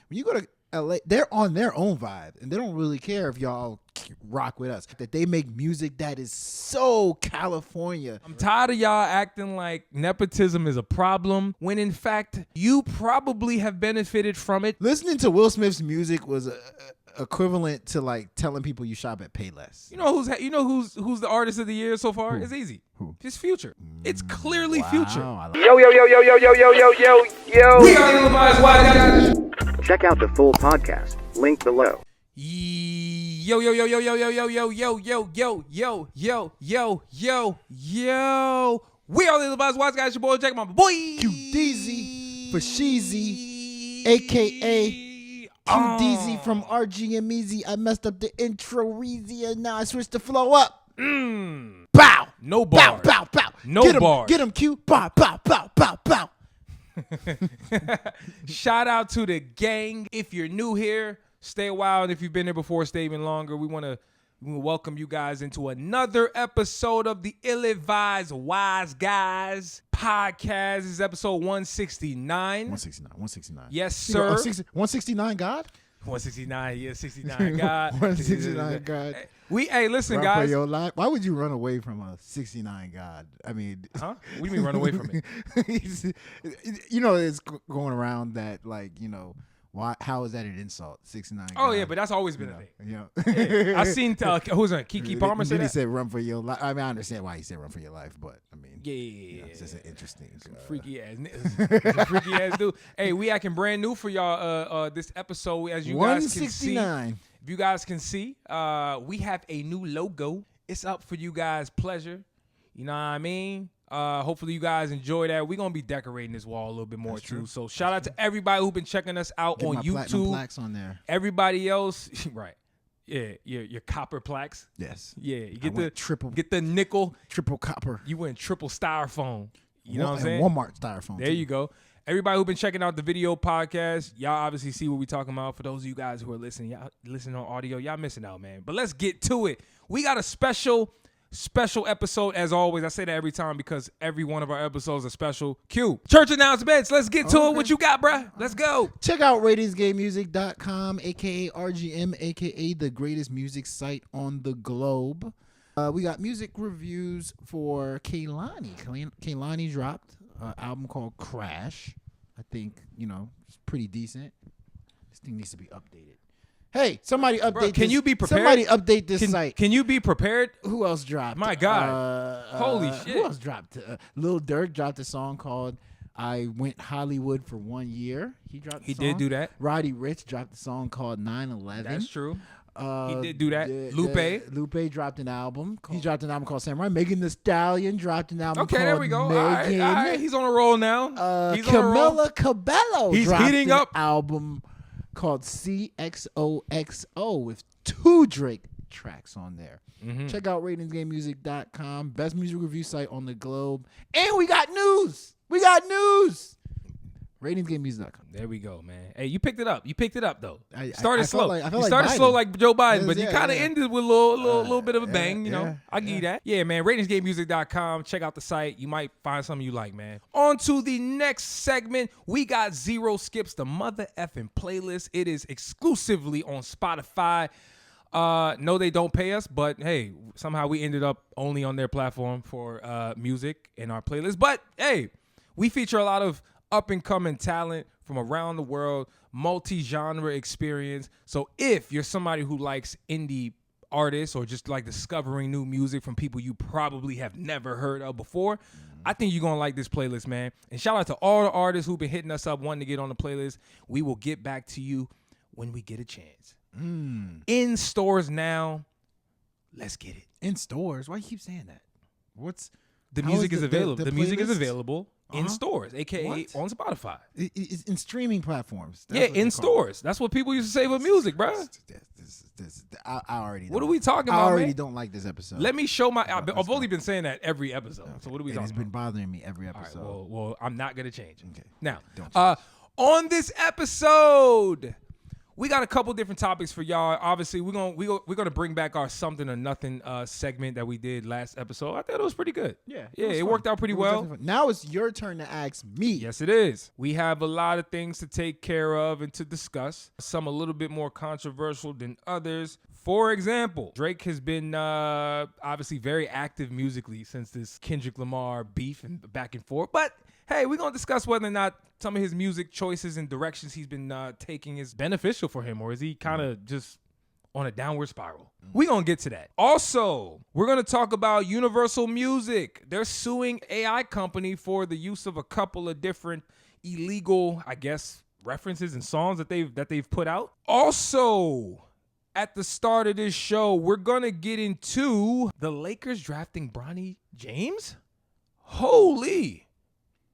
when you go to LA, they're on their own vibe, and they don't really care if y'all rock with us. That they make music that is so California. I'm tired of y'all acting like nepotism is a problem when in fact you probably have benefited from it. Listening to Will Smith's music was equivalent to like telling people you shop at Payless. You know who's the artist of the year so far? It's easy. Who? It's Future. It's clearly Future. Yo. We are Levi's Wise Guys. Check out the full podcast. Link below. Yo. We are the Levi's Wise Guys. Your boy Jack, my boy. QDZ for Sheezy, a.k.a. QDZ from RG and Meezy. I messed up the intro easy and now I switched the flow up. Bow. No bars. Bow. No bars. Get him, Q. Bow. Shout out to the gang. If you're new here, stay a while. And if you've been there before, stay even longer. We want to welcome you guys into another episode of the Ill-Advised Wise Guys podcast. This is episode 169. 169. Yes, sir. 169 God? 169, yeah, 69 God. 169 God. Hey, listen, Run guys. for your life. Why would you run away from a 69 God? I mean, Huh? What do you mean run away from it? You know, it's going around that, like, you know, how is that an insult? 69. Oh, God, yeah, but that's always been a thing. You know. I seen who's on Kiki Palmer say Then he that. said run for your life. I mean, I understand why he said run for your life, but I mean, Yeah. you know, it's just an interesting. Freaky ass, freaky ass dude. Hey, we acting brand new for y'all. This episode, as you guys can see, 169. if you guys can see, we have a new logo. It's up for you guys' pleasure. You know what I mean? Hopefully you guys enjoy that. We're gonna be decorating this wall a little bit more too. So shout out to everybody who's been checking us out Get on my platinum YouTube. plaques on there. Everybody else, right? Yeah, your copper plaques. Yes. Yeah, you I went triple nickel. copper. You went triple styrofoam. You know what I'm saying? Walmart styrofoam. There you go. Everybody who's been checking out the video podcast, y'all obviously see what we talking about. For those of you guys who are listening, y'all listening on audio, y'all missing out, man. But let's get to it. We got a special episode as always. I say that every time because every one of our episodes are special. Q. Church announcements. Let's get to it. What you got, bruh? Let's go. Check out ratingsgamemusic.com, a.k.a. RGM, a.k.a. the greatest music site on the globe. We got music reviews for Kehlani. Kehlani dropped an album called Crash. I think, you know, it's pretty decent. This thing needs to be updated. Hey, somebody update this. Can you be prepared? Somebody update this site. Can you be prepared? Who else dropped? My God. Holy shit. Who else dropped? Lil Durk dropped a song called I Went Hollywood for 1 year. He dropped a song. He did do that. Roddy Ricch dropped a song called 9/11. That's true. He did do that. Lupe dropped an album. He dropped an album called Samurai. Megan Thee Stallion dropped an album called there we go. Megan. All right. He's on a roll now. He's on a roll. Camila Cabello He's dropped heating an up. album called C XOXO with 2 Drake tracks on there. Mm-hmm. Check out ratingsgamemusic.com, best music review site on the globe. And we got news. Ratingsgamemusic.com. There we go, man. Hey, you picked it up. Though. I Started slow. I You felt started like slow Biden. like Joe Biden, but you Yeah, kind of yeah. ended with a little bit of a bang. You know, yeah, I give you that. Yeah, man. Ratingsgamemusic.com. Check out the site. You might find something you like, man. On to the next segment. We got Zero Skips, the mother effing playlist. It is exclusively on Spotify. No, they don't pay us, but hey, somehow we ended up only on their platform for music in our playlist. But hey, we feature a lot of up and coming talent from around the world, multi-genre experience. So if you're somebody who likes indie artists or just like discovering new music from people you probably have never heard of before, I think you're going to like this playlist, man. And shout out to all the artists who've been hitting us up wanting to get on the playlist. We will get back to you when we get a chance. In stores now. Let's get it. In stores? Why you keep saying that? The How music is is the- available. the The music is playlist? available in stores, aka What? on Spotify. It's in streaming platforms. That's Yeah, what they in call stores. That's what people used to say with music, bro. I already. What don't- are we talking I about, already man? don't like this episode. Let me show my. I've Let's only go. been saying that every episode. So what are we And talking it's been about? bothering me every All right, episode. well, I'm not gonna change. Okay. Now, Don't change. on this episode, We got a couple different topics for y'all. Obviously, we're gonna bring back our something or nothing segment that we did last episode. I thought it was pretty good. Yeah, it worked out pretty well. Now it's your turn to ask me. Yes, it is. We have a lot of things to take care of and to discuss. Some a little bit more controversial than others. For example, Drake has been obviously very active musically since this Kendrick Lamar beef and back and forth. But hey, we're going to discuss whether or not some of his music choices and directions he's been taking is beneficial for him, or is he kind of just on a downward spiral? We're going to get to that. Also, we're going to talk about Universal Music. They're suing AI company for the use of a couple of different illegal, I guess, references and songs that they've put out. Also, at the start of this show, we're going to get into the Lakers drafting Bronny James. Holy.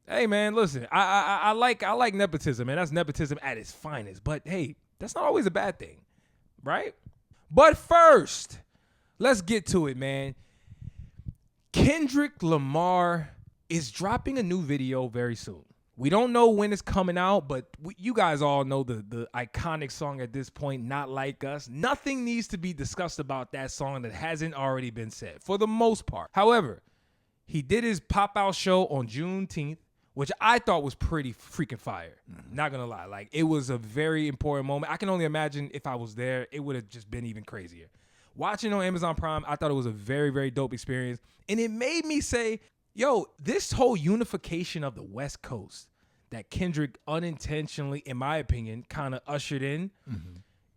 Hey man, listen, I like nepotism, and that's nepotism at its finest. But hey, that's not always a bad thing, right? But first, let's get to it, man. Kendrick Lamar is dropping a new video very soon. We don't know when it's coming out, but you guys all know the iconic song at this point, Not Like Us. Nothing needs to be discussed about that song that hasn't already been said, for the most part. However, he did his pop-out show on Juneteenth, which I thought was pretty freaking fire. Not gonna lie. Like, it was a very important moment. I can only imagine if I was there, it would have just been even crazier. Watching on Amazon Prime, I thought it was a very, very dope experience. And it made me say, yo, this whole unification of the West Coast that Kendrick unintentionally, in my opinion, kind of ushered in,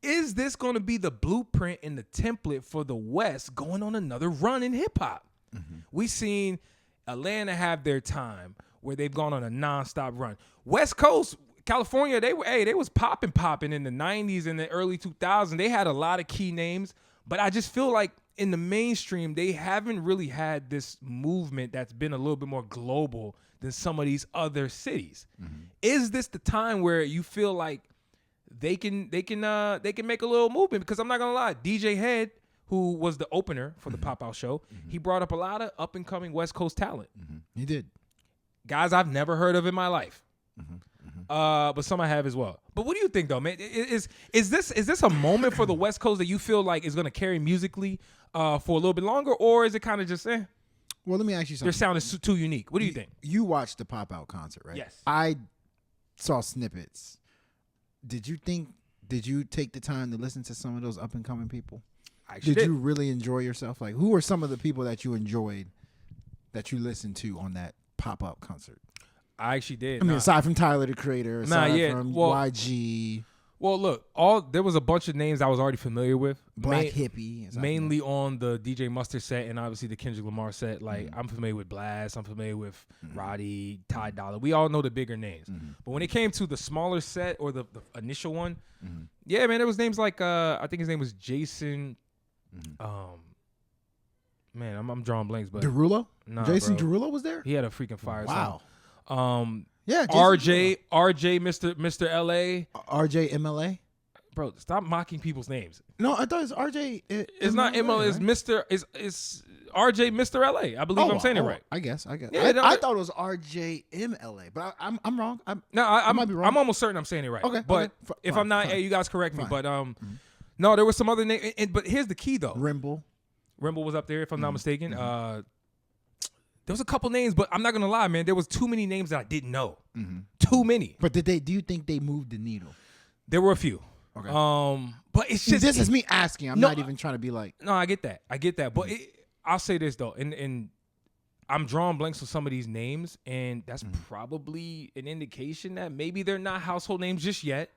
is this gonna be the blueprint and the template for the West going on another run in hip-hop? We seen Atlanta have their time where they've gone on a nonstop run. West Coast, California, they was popping in the 90s and the early 2000s. They had a lot of key names, but I just feel like in the mainstream, they haven't really had this movement that's been a little bit more global than some of these other cities. Is this the time where you feel like they can make a little movement? Because I'm not gonna lie, DJ Head, who was the opener for the pop-out show, he brought up a lot of up-and-coming West Coast talent. He did. Guys I've never heard of in my life. But some I have as well. But what do you think, though, man? Is this a moment for the West Coast that you feel like is going to carry musically for a little bit longer, or is it kind of just, Well, let me ask you something. their sound is too unique? What do you think? You watched the pop-out concert, right? Yes. I saw snippets. Did you take the time to listen to some of those up-and-coming people? I actually Did you really enjoy yourself? Like, who are some of the people that you enjoyed that you listened to on that pop-up concert? I actually did. I mean, aside from Tyler, the Creator, aside from YG. Well, look, there was a bunch of names I was already familiar with. Black Hippie. Mainly on the DJ Mustard set and obviously the Kendrick Lamar set. Like, I'm familiar with Blast. I'm familiar with Roddy, Ty Dolla. We all know the bigger names. But when it came to the smaller set or the initial one, yeah, man, there was names like, I think his name was Jason. Man, I'm drawing blanks, but Derulo? Nah, Jason bro. Derulo was there? He had a freaking fire Wow. song. Yeah, RJ, Mr. LA. RJ MLA? Bro, stop mocking people's names. No, I thought it's RJ. It's not MLA, it's Mr. It's RJ Mr. LA. I believe I'm saying it right. I guess. Yeah, I thought it was RJ MLA, but I'm wrong. I might be wrong. I'm almost certain I'm saying it right. Okay. But if I'm not, hey, you guys correct me. But no, there was some other name. But here's the key though. Rimble was up there, if I'm not mistaken. There was a couple names, but I'm not gonna lie, man. There was too many names that I didn't know. Too many. But do you think they moved the needle? There were a few. Okay. But it's just this is me asking. I'm not even trying to be like. No, I get that. But I'll say this though, and I'm drawing blanks on some of these names, and that's probably an indication that maybe they're not household names just yet.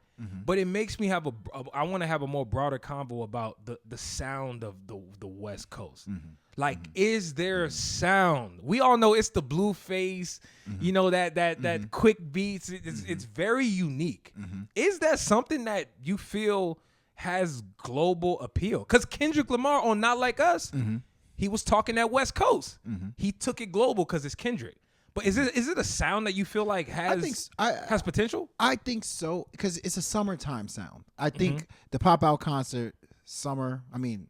But it makes me have I want to have a more broader convo about the sound of the West Coast. Like, is there a sound? We all know it's the blue face, you know, that quick beats. It's very unique. Is that something that you feel has global appeal? Because Kendrick Lamar on Not Like Us, he was talking that West Coast. He took it global because it's Kendrick. But is it a sound that you feel like has potential? I think so, because it's a summertime sound. I think the pop-out concert, summer, I mean,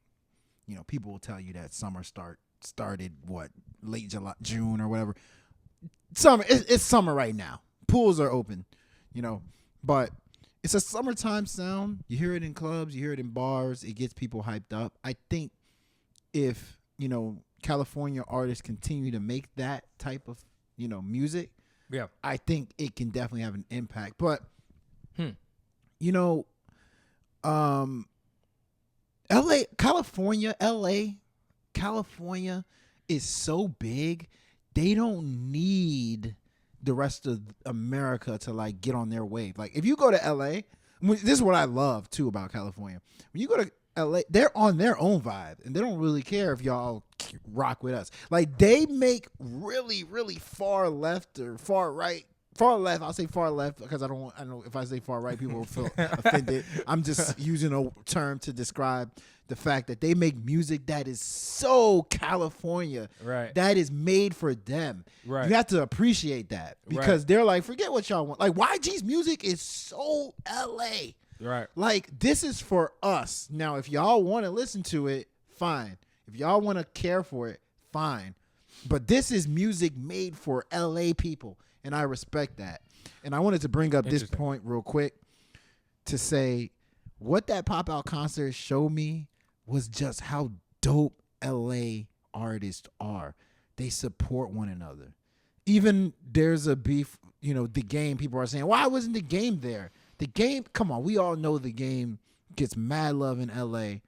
you know, people will tell you that summer started, late July, June or whatever. Summer, it's summer right now. Pools are open, you know. But it's a summertime sound. You hear it in clubs, you hear it in bars. It gets people hyped up. I think if, California artists continue to make that type of, music, I think it can definitely have an impact. But, California is so big, they don't need the rest of America to like get on their wave. Like if you go to LA, this is what I love too about California. When you go to LA, they're on their own vibe and they don't really care if y'all rock with us. Like they make really, really far left or far right. Far left, I'll say far left because I know if I say far right, people will feel offended. I'm just using a term to describe the fact that they make music that is so California, right? That is made for them. Right. You have to appreciate that because they're like, forget what y'all want. Like YG's music is so LA. Right. Like this is for us. Now, if y'all want to listen to it, fine. If y'all want to care for it, fine. But this is music made for LA people. And I respect that. And I wanted to bring up this point real quick to say what that pop-out concert showed me was just how dope LA artists are. They support one another. Even there's a beef, the game, people are saying, why wasn't the game there? The game, come on, we all know the game gets mad love in LA.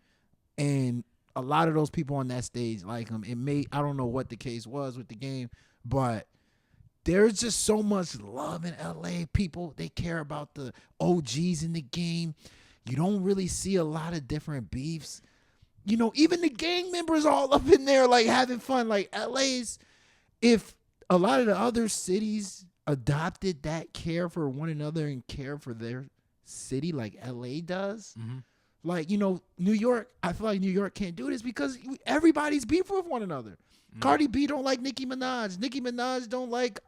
And a lot of those people on that stage like him. I don't know what the case was with the game, but there's just so much love in LA. People, they care about the OGs in the game. You don't really see a lot of different beefs. Even the gang members all up in there, like having fun. Like LA's, if a lot of the other cities adopted that care for one another and care for their city like LA does, like, New York, I feel like New York can't do this because everybody's beef with one another. Cardi B don't like Nicki Minaj. Nicki Minaj don't like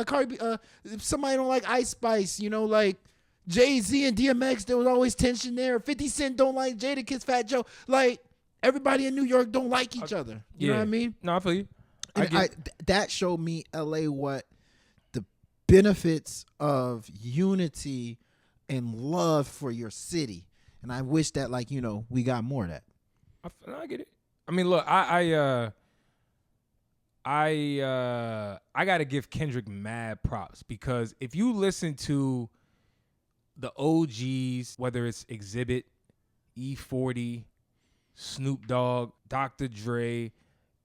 Cardi B. Somebody don't like Ice Spice. Like Jay-Z and DMX, there was always tension there. 50 Cent don't like Jadakiss, Fat Joe. Like everybody in New York don't like each other. You know what I mean? No, I feel you. That showed me LA what the benefits of unity and love for your city. And I wish that we got more of that. I get it. I mean, look, I gotta give Kendrick mad props because if you listen to the OGs, whether it's Exhibit, E40, Snoop Dogg, Dr. Dre,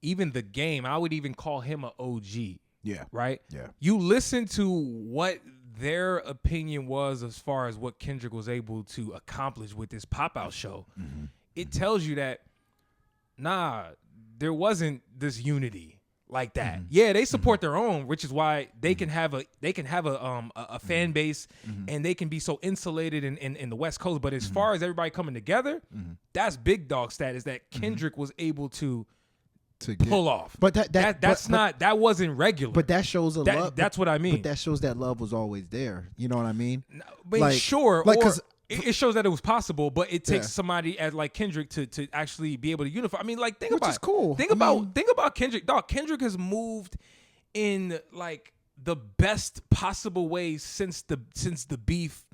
even The Game, I would even call him an OG. Yeah. Right? Yeah. You listen to what their opinion was as far as what Kendrick was able to accomplish with this pop-out show. It tells you that, there wasn't this unity like that. Yeah, they support their own, which is why they can have a fan base and they can be so insulated in the West Coast. But as far as everybody coming together, that's big dog status that Kendrick was able to pull off. But that wasn't regular. But that shows love. That's what I mean. But that shows that love was always there. You know what I mean? But sure, or it shows that it was possible, but it takes somebody as like Kendrick to actually be able to unify. I mean, like think about it. Cool. Think about Kendrick. Dog, Kendrick has moved in like the best possible way since the beef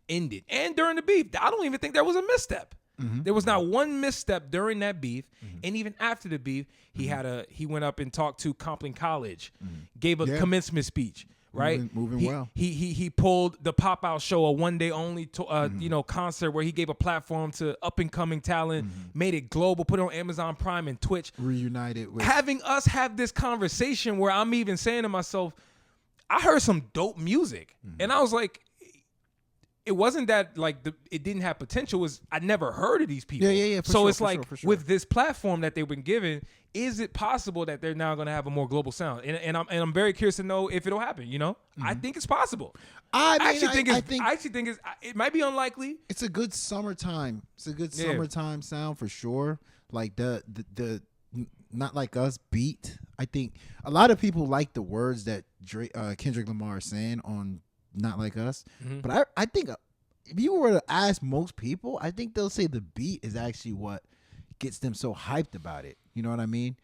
ended. And during the beef, I don't even think there was a misstep. There was not one misstep during that beef, and even after the beef, he went up and talked to Compton College, gave a commencement speech. Right, moving well. He pulled the pop out show, a one day only concert where he gave a platform to up and coming talent, made it global, put it on Amazon Prime and Twitch. Reunited with having us have this conversation where I'm even saying to myself, I heard some dope music, and I was like, it wasn't that like it didn't have potential. It was I never heard of these people. Yeah. So it's like with this platform that they've been given, is it possible that they're now going to have a more global sound? And I'm very curious to know if it'll happen. I think it's possible. I actually think it might be unlikely. It's a good summertime. It's a good summertime sound for sure. Like the Not Like Us beat. I think a lot of people like the words that Kendrick Lamar is saying on Not Like Us, but I think if you were to ask most people, I think they'll say the beat is actually what gets them so hyped about it. You know what I mean?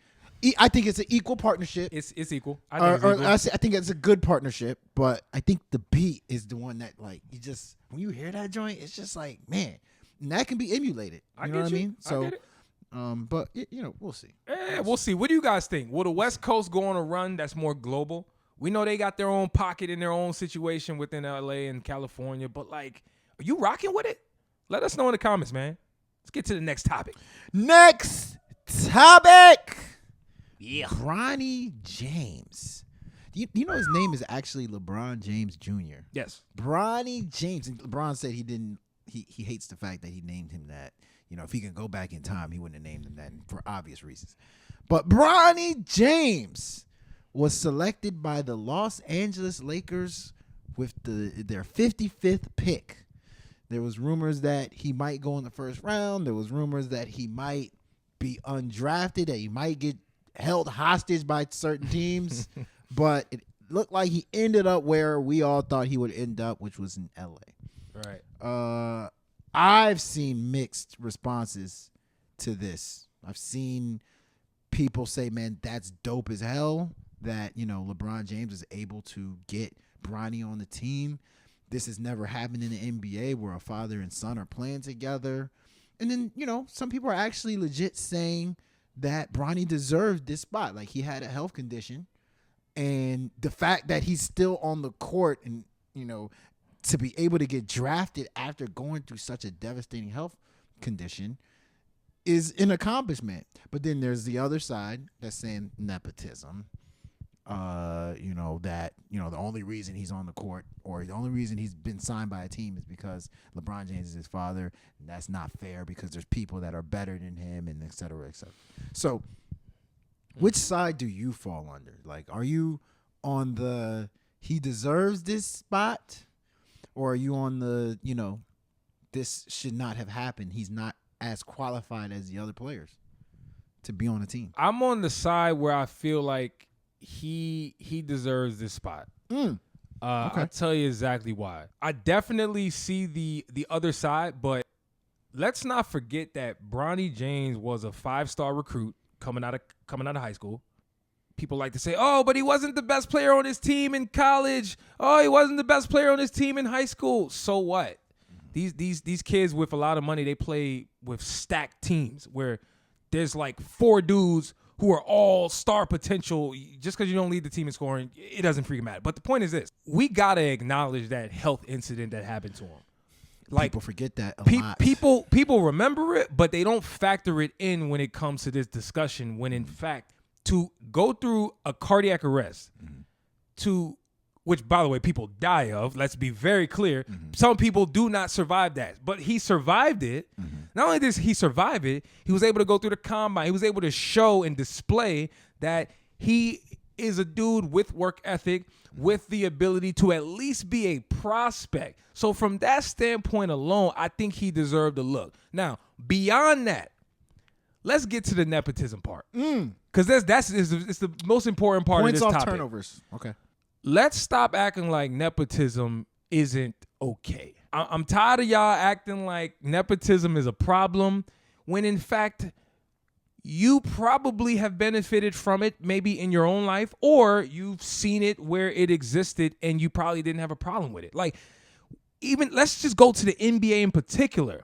I think it's an equal partnership. It's equal. I think it's a good partnership, but I think the beat is the one that like you just when you hear that joint, it's just like man, and that can be emulated. You know what I mean? So, but we'll see. We'll see. What do you guys think? Will the West Coast go on a run that's more global? We know they got their own pocket in their own situation within LA and California, but like, are you rocking with it? Let us know in the comments, man. Let's get to the next topic. Next topic. Yeah. Bronny James. You know his name is actually LeBron James Jr. Yes. Bronny James. And LeBron said he hates the fact that he named him that. You know, if he can go back in time, he wouldn't have named him that for obvious reasons. But Bronny James was selected by the Los Angeles Lakers with their 55th pick. There was rumors that he might go in the first round. There was rumors that he might be undrafted, that he might get held hostage by certain teams. But it looked like he ended up where we all thought he would end up, which was in LA. Right. I've seen mixed responses to this. I've seen people say, man, that's dope as hell that, LeBron James is able to get Bronny on the team. This has never happened in the NBA where a father and son are playing together. And then, some people are actually legit saying that Bronny deserved this spot. Like, he had a health condition. And the fact that he's still on the court and, to be able to get drafted after going through such a devastating health condition is an accomplishment. But then there's the other side that's saying nepotism. The only reason he's on the court or the only reason he's been signed by a team is because LeBron James is his father. And that's not fair because there's people that are better than him and et cetera, et cetera. So which side do you fall under? Like, are you on the he deserves this spot? Or are you on the, this should not have happened? He's not as qualified as the other players to be on the team. I'm on the side where I feel like he deserves this spot. Okay. I'll tell you exactly why. I definitely see the other side, but let's not forget that Bronny James was a 5-star recruit coming out of high school. People like to say, oh, but he wasn't the best player on his team in college. Oh, he wasn't the best player on his team in high school. So what? These kids with a lot of money, they play with stacked teams where there's like 4 dudes who are all star potential. Just because you don't lead the team in scoring, it doesn't freaking matter. But the point is this. We got to acknowledge that health incident that happened to him. Like, people forget that a lot. People remember it, but they don't factor it in when it comes to this discussion when, in fact, to go through a cardiac arrest, which, by the way, people die of. Let's be very clear. Some people do not survive that, but he survived it. Not only did he survive it, he was able to go through the combine. He was able to show and display that he is a dude with work ethic, with the ability to at least be a prospect. So from that standpoint alone, I think he deserved a look. Now, beyond that, let's get to the nepotism part. Because it's the most important part Points of this off topic. Turnovers. Okay. Let's stop acting like nepotism isn't okay. I'm tired of y'all acting like nepotism is a problem when, in fact, you probably have benefited from it maybe in your own life, or you've seen it where it existed and you probably didn't have a problem with it. Like, even let's just go to the NBA in particular.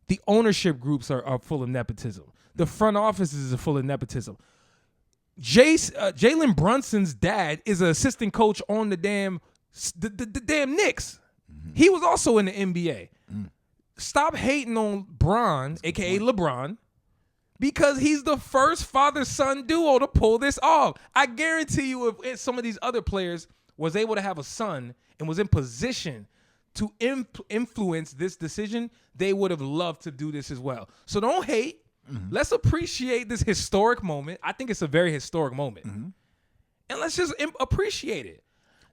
The ownership groups are full of nepotism. The front offices are full of nepotism. Jalen Brunson's dad is an assistant coach on the damn Knicks. He was also in the NBA. Stop hating on Bron, a.k.a. LeBron, because he's the first father-son duo to pull this off. I guarantee you if some of these other players was able to have a son and was in position to influence this decision, they would have loved to do this as well. So don't hate. Let's appreciate this historic moment. I think it's a very historic moment. And let's just appreciate it.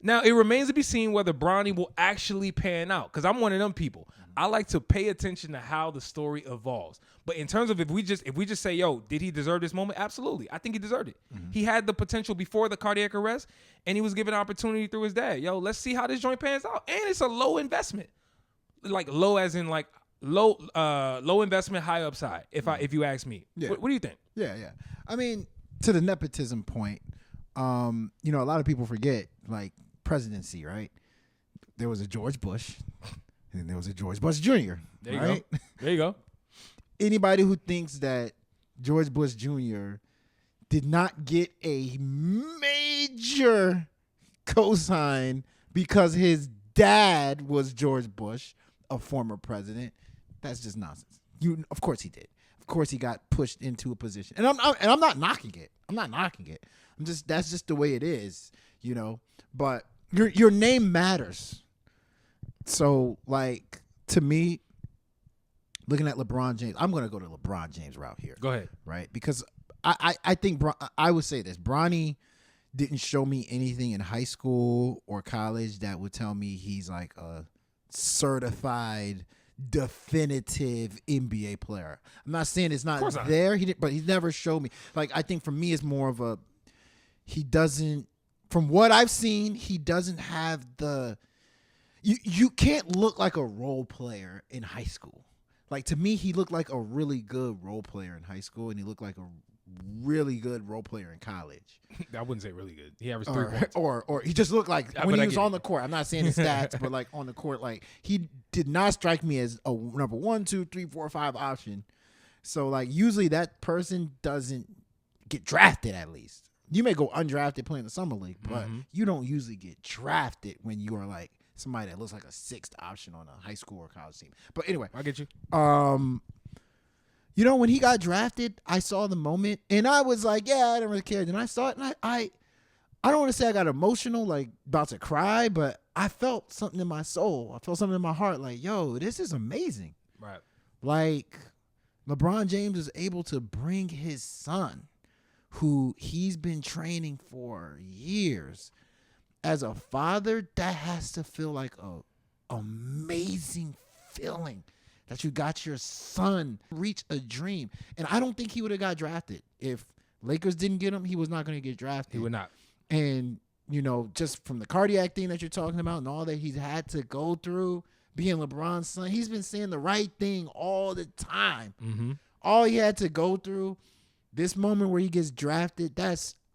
Now, it remains to be seen whether Bronny will actually pan out, because I'm one of them people. I like to pay attention to how the story evolves. But in terms of if we just say, yo, did he deserve this moment? Absolutely. I think he deserved it. He had the potential before the cardiac arrest, and he was given opportunity through his dad. Yo, let's see how this joint pans out. And it's a low investment. Like low as in like low investment, high upside, if you ask me. Yeah. What do you think? Yeah. I mean, to the nepotism point, you know, a lot of people forget like presidency, right? There was a George Bush, and there was a George Bush Jr. There you right? go. There you go. Anybody who thinks that George Bush Jr. did not get a major cosign because his dad was George Bush, a former president, that's just nonsense. Of course he did. Of course he got pushed into a position, and I'm not knocking it. I'm not knocking it. That's just the way it is, you know. But your name matters. So like to me, looking at LeBron James, I'm gonna go to LeBron James route here. Go ahead. Right, because I think I would say this. Bronny didn't show me anything in high school or college that would tell me he's like a certified, definitive NBA player. I'm not saying it's not there. He didn't, but he never showed me. Like I think for me, it's more of a he doesn't. From what I've seen, he doesn't have the. You can't look like a role player in high school. Like to me, he looked like a really good role player in high school, and he looked like a really good role player in college. I wouldn't say really good. He averaged 3 points. Or he just looked like when he was on the court. I'm not saying his stats, but like on the court, like he did not strike me as a number 1, 2, 3, 4, 5 option. So like usually that person doesn't get drafted. At least you may go undrafted playing the summer league, but you don't usually get drafted when you are like somebody that looks like a 6th option on a high school or college team. But anyway, I get you. You know, when he got drafted, I saw the moment, and I was like, yeah, I didn't really care. Then I saw it, and I don't want to say I got emotional, like about to cry, but I felt something in my soul. I felt something in my heart, like, yo, this is amazing. Right. Like, LeBron James is able to bring his son, who he's been training for years, as a father. That has to feel like a amazing feeling. That you got your son reach a dream. And I don't think he would have got drafted. If Lakers didn't get him, he was not going to get drafted. He would not. And, you know, just from the cardiac thing that you're talking about and all that he's had to go through, being LeBron's son, he's been saying the right thing all the time. Mm-hmm. All he had to go through, this moment where he gets drafted,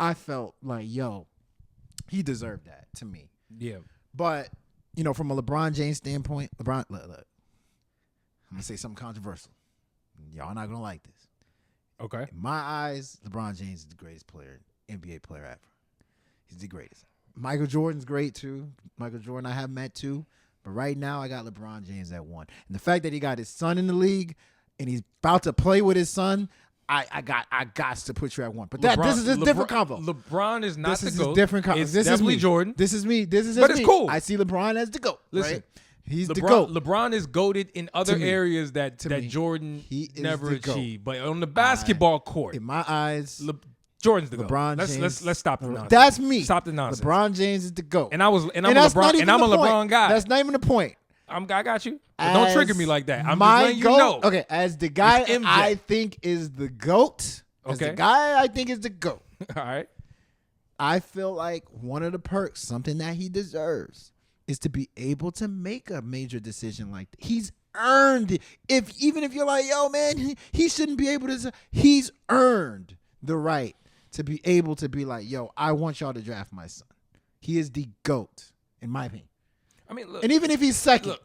I felt like, yo, he deserved that to me. Yeah. But, you know, from a LeBron James standpoint, look. I'm going to say something controversial. Y'all not going to like this. Okay. In my eyes, LeBron James is the greatest NBA player ever. He's the greatest. Michael Jordan's great too. Michael Jordan I have met too. But right now I got LeBron James at 1. And the fact that he got his son in the league and he's about to play with his son, I got to put you at 1. But this is a different convo. LeBron is not this the GOAT. Is different convo. It's this definitely is me. Jordan. This is me. This is but it's me. cool. I see LeBron as the GOAT. Listen. Right? He's the LeBron, GOAT. LeBron is goated in other areas that Jordan never achieved. But on the basketball court, in my eyes, Jordan's the GOAT. LeBron James. Let's stop the nonsense. That's me. Stop the nonsense. LeBron James is the GOAT. And I'm a LeBron guy. That's not even the point. I got you. But don't trigger me like that. I'm just letting you GOAT, know. Okay, as the guy I think is the GOAT. As the guy I think is the GOAT. All right. I feel like one of the perks, something that he deserves, is to be able to make a major decision like that. He's earned it. Even if you're like, yo, man, he shouldn't be able to. He's earned the right to be able to be like, yo, I want y'all to draft my son. He is the GOAT, in my opinion. I mean, look. And even if he's second,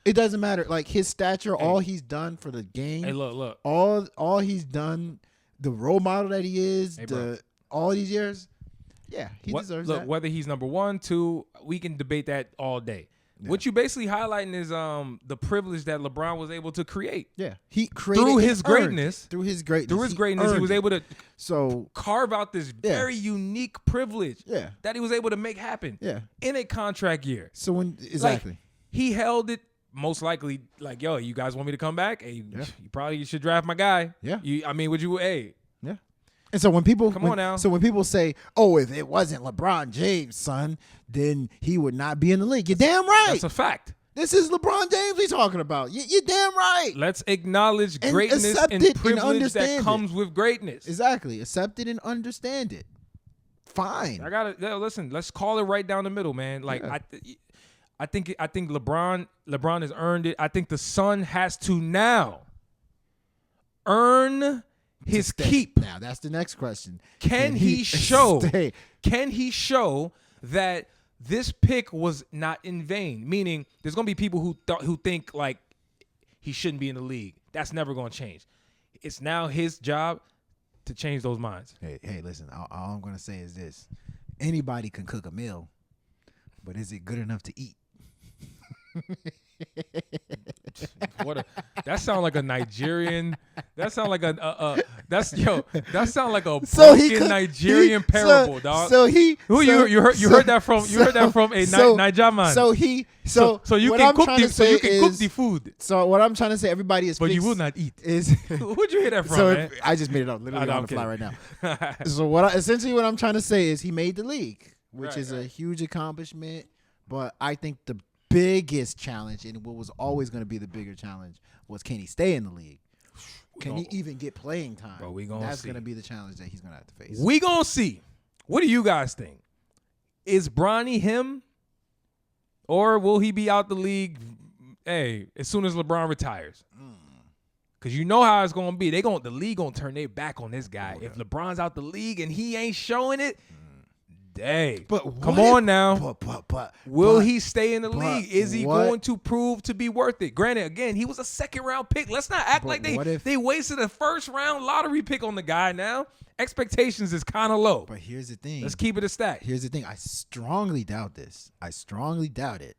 it doesn't matter. Like his stature, all he's done for the game. Hey, look. All he's done, the role model that he is, all these years. Yeah, he deserves that. Whether he's number 1, 2, we can debate that all day. Yeah. What you basically highlighting is the privilege that LeBron was able to create. Yeah, he created through his greatness. Through his greatness, he was able to carve out this Yeah. very unique privilege. Yeah. That he was able to make happen. Yeah. In a contract year. So exactly, like, he held it most likely like, yo, you guys want me to come back? Hey, you probably should draft my guy. Yeah. Yeah. And so when people when people say, "Oh, if it wasn't LeBron James, son, then he would not be in the league," you're damn right. That's a fact. This is LeBron James we talking about. You're damn right. Let's acknowledge greatness and privilege that comes with greatness. Exactly. Accept it and understand it. Fine. Listen, let's call it right down the middle, man. Like I think LeBron has earned it. I think the son has to now earn his stay. keep? Now that's the next question. Can he show? Stay? Can he show that this pick was not in vain? Meaning, there's gonna be people who think like he shouldn't be in the league. That's never gonna change. It's now his job to change those minds. Hey, listen. All I'm gonna say is this: anybody can cook a meal, but is it good enough to eat? That sound like a Nigerian. That sound like that sound like a broken Nigerian parable, dog. So he. You heard that from a Niger man. So you what can I'm cook trying to say you can cook the food. So what I'm trying to say, everybody is. But you will not eat. Who'd you hear that from, so man? I just made it up literally on the fly right now. So essentially what I'm trying to say is he made the league, which is a huge accomplishment. But I think the biggest challenge, and what was always going to be the bigger challenge, was can he stay in the league? Can he even get playing time? Bro, that's going to be the challenge that he's going to have to face. We gonna see. What do you guys think? Is Bronny him, or will he be out the league? Hey, as soon as LeBron retires, because you know how it's gonna be. The league gonna turn their back on this guy if LeBron's out the league and he ain't showing it. Dang. But come on now. Will he stay in the but league? Is he going to prove to be worth it? Granted, again, he was a second-round pick. Let's not act like they wasted a first-round lottery pick on the guy now. Expectations is kind of low. But here's the thing. Let's keep it a stack. Here's the thing. I strongly doubt this. I strongly doubt it.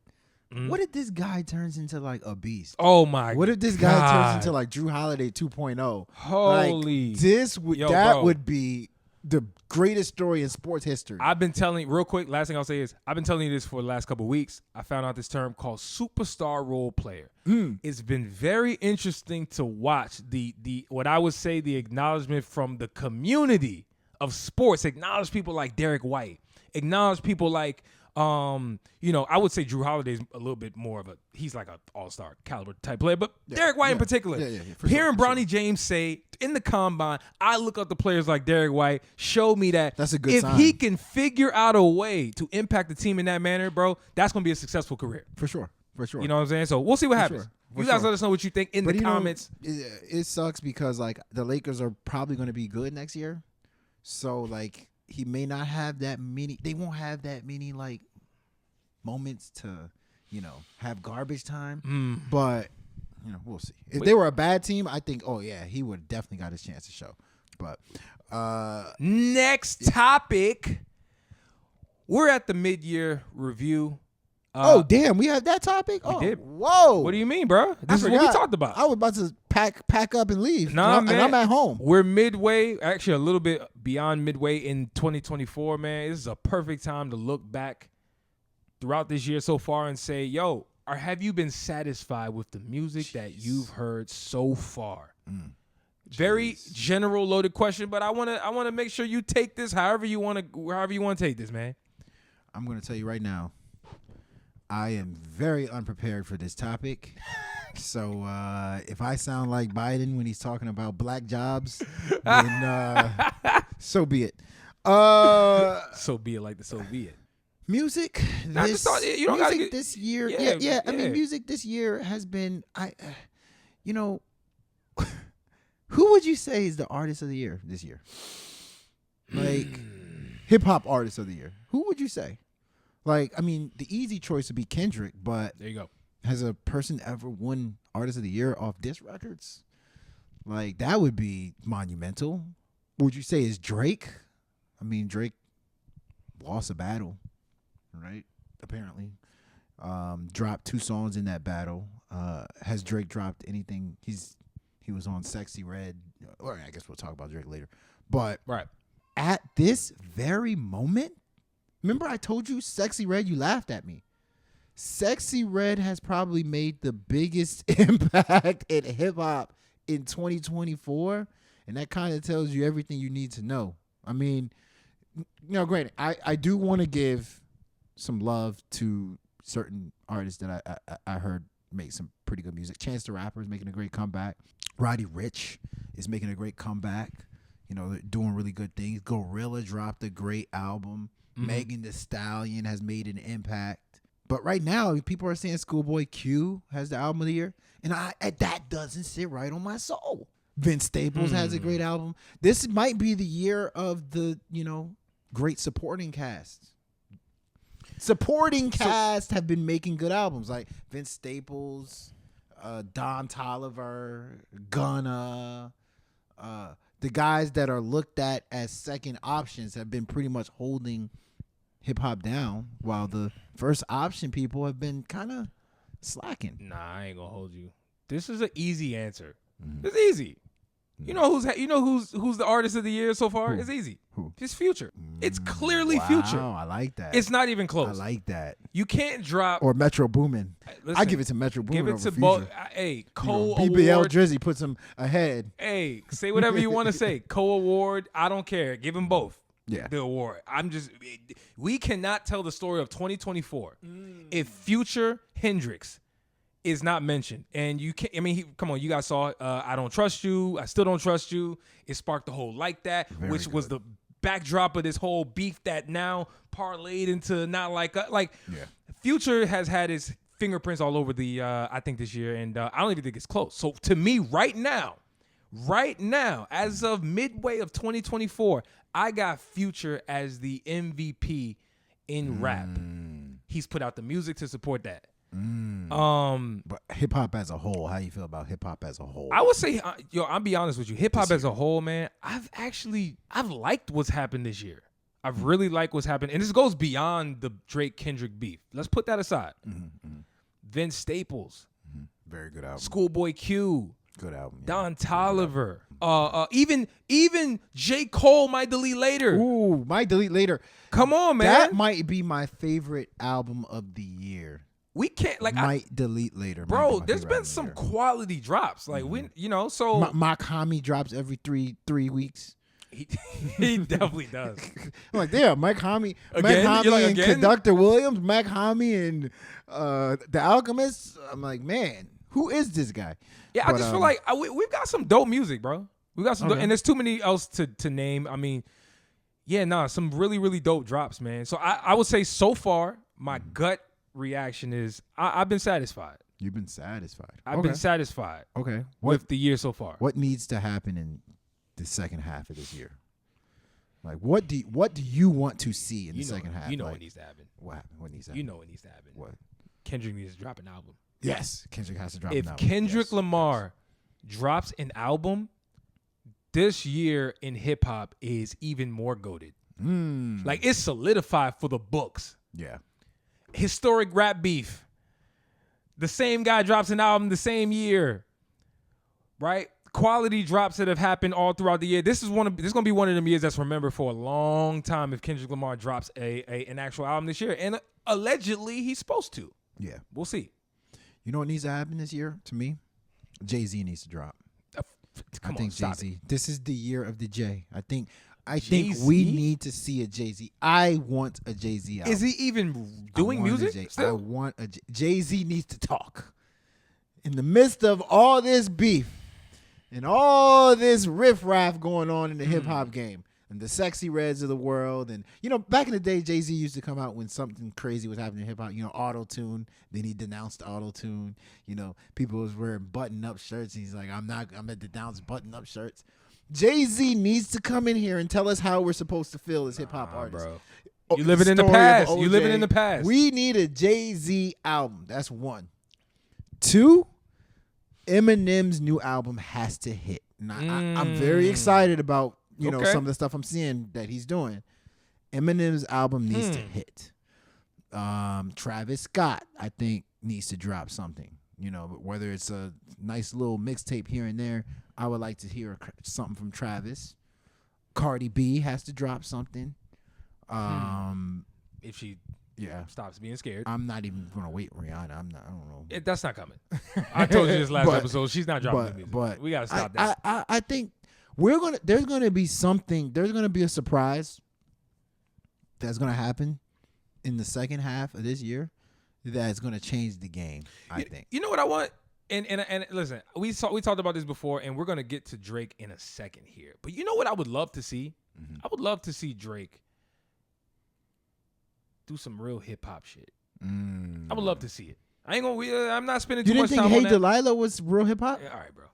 What if this guy turns into like a beast? Oh my god. What if this guy turns into like Drew Holiday 2.0? Holy. Like, that would be the greatest story in sports history. I've been telling you, real quick, last thing I'll say is I've been telling you this for the last couple of weeks. I found out this term called superstar role player. It's been very interesting to watch the what I would say the acknowledgement from the community of sports. Acknowledge people like Derek White. Acknowledge people like I would say Drew Holiday's a little bit more of he's like an all-star caliber type player, but Derek White in particular. Hearing Bronny James say in the combine, I look up the players like Derek White, show me that's a good if sign. He can figure out a way to impact the team in that manner, bro, that's going to be a successful career. For sure. You know what I'm saying? So we'll see what happens. You guys let us know what you think in the comments. It sucks because like the Lakers are probably going to be good next year. So like he may not have that many. They won't have that many like moments to, have garbage time. But we'll see. If they were a bad team, I think, he would have definitely got his chance to show. But next topic, we're at the mid-year review. Damn, we had that topic. We did. Whoa. What do you mean, bro? This is what we talked about. I was about to pack up and leave. Nah, man. And I'm at home. We're midway, actually a little bit beyond midway in 2024, man. This is a perfect time to look back throughout this year so far and say, have you been satisfied with the music that you've heard so far? Very general loaded question, but I want to make sure you take this however you want to take this, man. I'm going to tell you right now, I am very unprepared for this topic. So if I sound like Biden when he's talking about black jobs, then so be it. So be it like the Soviet. Music this year. Yeah. I mean, music this year has been, who would you say is the artist of the year this year? Like hip hop artist of the year. Who would you say? Like, I mean, the easy choice would be Kendrick, but there you go. Has a person ever won artist of the year off diss records? Like, that would be monumental. Would you say is Drake? I mean, Drake lost a battle, right? Apparently. Dropped 2 songs in that battle. Has Drake dropped anything? He was on Sexyy Red. Or I guess we'll talk about Drake later. But at this very moment, remember I told you Sexyy Red, you laughed at me. Sexyy Red has probably made the biggest impact in hip-hop in 2024, and that kind of tells you everything you need to know. I mean, granted, I do want to give some love to certain artists that I heard make some pretty good music. Chance the Rapper is making a great comeback. Roddy Ricch is making a great comeback. Doing really good things. Gorilla dropped a great album. Megan Thee Stallion has made an impact. But right now, people are saying Schoolboy Q has the album of the year. And that doesn't sit right on my soul. Vince Staples has a great album. This might be the year of the, great supporting cast. Supporting cast have been making good albums like Vince Staples, Don Toliver, Gunna. The guys that are looked at as second options have been pretty much holding hip hop down, while the first option people have been kind of slacking. Nah, I ain't gonna hold you. This is an easy answer. It's easy. You know who's the artist of the year so far? It's easy. Who? It's Future. It's clearly Future. I like that. It's not even close. I like that. You can't drop Or Metro Boomin. Listen, I give it to Metro Boomin. give it over to Future. both. Hey, BBL co-award. Drizzy puts him ahead. Hey, say whatever you want to say. Co-award. I don't care. Give them both. Yeah. The award. We cannot tell the story of 2024 if Future Hendrix is not mentioned. And you can't, come on, you guys saw I Don't Trust You. I Still Don't Trust You. It sparked the whole Like That, which was the backdrop of this whole beef that now parlayed into Not Like Future has had his fingerprints all over the, I think this year. And I don't even think it's close. So to me right now, as of midway of 2024, I got Future as the MVP in rap. He's put out the music to support that. But hip hop as a whole, how you feel about hip hop as a whole? I would say, I'll be honest with you. Hip hop as a whole, man, I've liked what's happened this year. I've really liked what's happened. And this goes beyond the Drake Kendrick beef. Let's put that aside. Vince Staples. Very good album. Schoolboy Q. Good album. Yeah. Don Toliver. Even J. Cole might delete later. Ooh, might delete later. Come on, man. That might be my favorite album of the year. We can't might delete later, bro. There's been some quality drops, like So Makami drops every three weeks. He definitely does. I'm like, yeah, Mike Hami Again? and Conductor Williams, Mike Hami and The Alchemist. I'm like, man, who is this guy? Yeah, I just feel like we've got some dope music, bro. We got some, and there's too many else to name. Some really, really dope drops, man. So I would say so far, my gut reaction is I've been satisfied. You've been satisfied. I've been satisfied. Okay. With the year so far. What needs to happen in the second half of this year? Like, what do you want to see in the second half? You know what needs to happen. What happened? What needs to happen? You know what needs to happen. What? Kendrick needs to drop an album. Yes, Kendrick has to drop an album. If Kendrick Lamar drops an album, this year in hip hop is even more goated. Like, it's solidified for the books. Yeah. Historic rap beef. The same guy drops an album the same year, right? Quality drops that have happened all throughout the year. This is gonna be one of them years that's remembered for a long time if Kendrick Lamar drops an actual album this year, and allegedly he's supposed to. Yeah, we'll see. You know what needs to happen this year to me? Jay-Z needs to drop. I think Jay-Z. This is the year of the J. I think we need to see a Jay-Z. I want a Jay-Z album. Is he even doing music? I want a Jay-Z needs to talk. In the midst of all this beef and all this riffraff going on in the hip-hop game and the Sexyy Reds of the world, and, back in the day, Jay-Z used to come out when something crazy was happening in hip-hop, auto-tune. Then he denounced auto-tune. People was wearing button-up shirts. He's like, I'm going to denounce button-up shirts. Jay-Z needs to come in here and tell us how we're supposed to feel as hip-hop artists. Bro. You living in the past. You living in the past. We need a Jay-Z album. That's one. Two, Eminem's new album has to hit. I'm very excited about, some of the stuff I'm seeing that he's doing. Eminem's album needs to hit. Travis Scott, I think, needs to drop something. Whether it's a nice little mixtape here and there, I would like to hear something from Travis. Cardi B has to drop something. If she stops being scared. I'm not even going to wait Rihanna. I don't know. That's not coming. I told you this last episode. She's not dropping music. But we got to stop that. I think there's going to be something. There's going to be a surprise that's going to happen in the second half of this year that's going to change the game, I think. You know what I want? And listen, we talked about this before, and we're going to get to Drake in a second here. But you know what I would love to see? I would love to see Drake do some real hip-hop shit. I would love to see it. I'm not spending too much time on that. You didn't think Hey Delilah was real hip-hop? Yeah, all right, bro.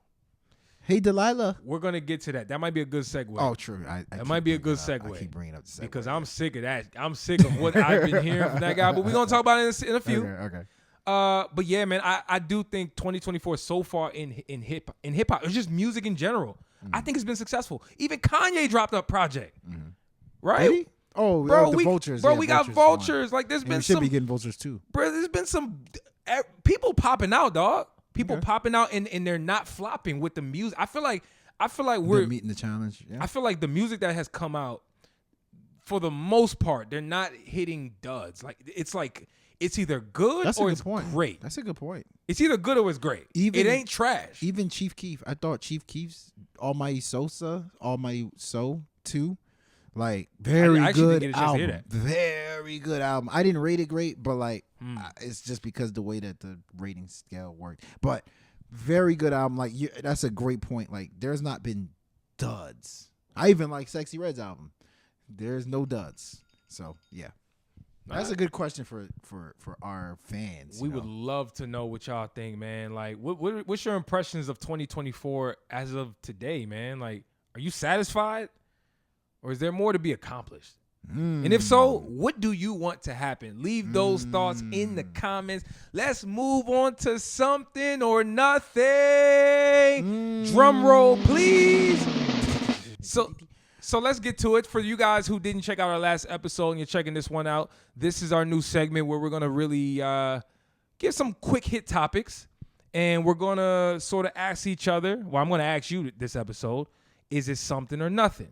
Hey, Delilah. We're gonna get to that. That might be a good segue. Oh, true. That might be a good segue. I keep bringing up the segue. Because I'm sick of that. I'm sick of what I've been hearing from that guy. But we're gonna talk about it in a few. Okay. But yeah, man, I do think 2024 so far in hip hop, it's just music in general. I think it's been successful. Even Kanye dropped a project, right? Did he? Oh, Bro, the we vultures. Bro, yeah, we got vultures. Like there's And been we should some. be getting vultures too. Bro, there's been some people popping out, dog. People popping out, and they're not flopping with the music. I feel like we're meeting the challenge. Yeah. I feel like the music that has come out, for the most part, they're not hitting duds. Like it's either good That's or a good it's point. great. That's a good point. It's either good or it's great. It ain't trash. Even Chief Keef. I thought Chief Keef's Almighty So too. Like very I actually good didn't get a chance to hear album. Very good album. I didn't rate it great, but like it's just because the way that the rating scale worked. But very good album. Like that's a great point. Like there's not been duds. I even like Sexyy Red's album. There's no duds. So yeah. That's a good question for our fans. We would love to know what y'all think, man. Like, what's your impressions of 2024 as of today, man? Like, are you satisfied, or is there more to be accomplished? And if so, what do you want to happen? Leave those thoughts in the comments. Let's move on to something or nothing. Drum roll, please. So let's get to it. For you guys who didn't check out our last episode and you're checking this one out, this is our new segment where we're going to really give some quick hit topics. And we're going to sort of ask each other, well, I'm going to ask you this episode, is it something or nothing?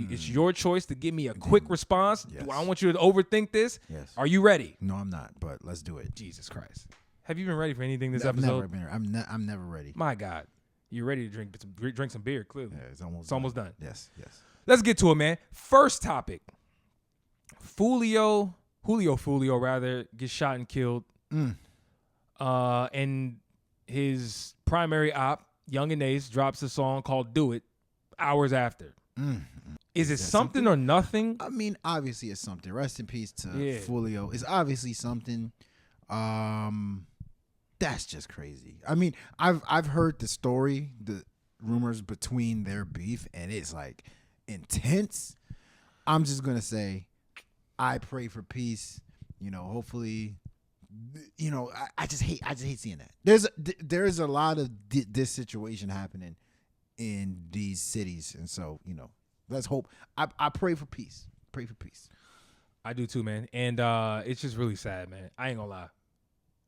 It's your choice to give me a quick response. Yes. I don't want you to overthink this. Yes. Are you ready? No, I'm not, but let's do it. Jesus Christ. Have you been ready for anything this I've episode? never been. I'm never ready. My God. You're ready to drink some beer, clearly. Yeah, it's almost done. Yes. Let's get to it, man. First topic. Julio Foolio, rather, gets shot and killed. And his primary op, Yungeen Ace, drops a song called Do It hours after. Is it something or nothing? I mean, obviously it's something. Rest in peace to Yeah. Julio. It's obviously something. That's just crazy. I mean, I've heard the story, the rumors between their beef, and it's like intense. I'm just gonna say, I pray for peace. You know, hopefully, you know, I just hate seeing that. There's a lot of this situation happening in these cities, and so you know, let's hope. I pray for peace. Pray for peace. I do too, man. And it's just really sad, man. I ain't gonna lie.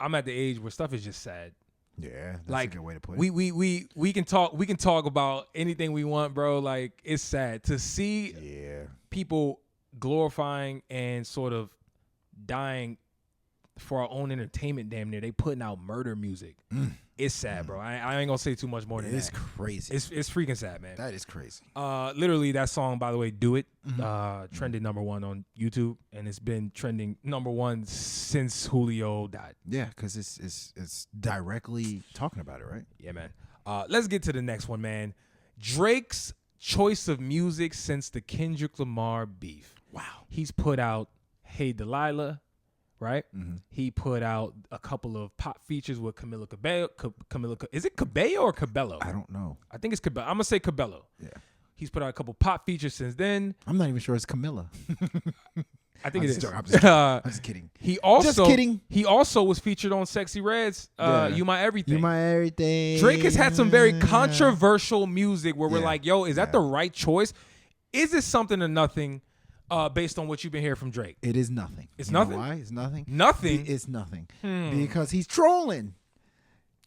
I'm at the age where stuff is just sad. Yeah, that's like, a good way to put it. We can talk about anything we want, bro. Like, it's sad to see people glorifying and sort of dying for our own entertainment. Damn near, they putting out murder music. It's sad, bro. I ain't gonna say too much more than that. It's crazy. It's freaking sad, man. That is crazy. Literally, that song, by the way, "Do It," trended #1 on YouTube, and it's been trending #1 since Julio died. Yeah, because it's directly talking about it, right? Yeah, man. Let's get to the next one, man. Drake's choice of music since the Kendrick Lamar beef. Wow. He's put out "Hey Delilah," right? He put out a couple of pop features with Camila Cabello. Is it Cabello or Cabello? I don't know. I think it's Cabello. I'm gonna say Cabello. Yeah. He's put out a couple pop features since then. I'm not even sure it's Camilla. I think it is. I'm just kidding. He also Just kidding. He also was featured on Sexyy Red's "You My Everything." You my everything. Drake has had some very controversial music where we're like, "Yo, is that the right choice? Is this something or nothing?" Based on what you've been hearing from Drake, It is nothing. It's You know nothing? why? It's nothing. Nothing? It's nothing because he's trolling.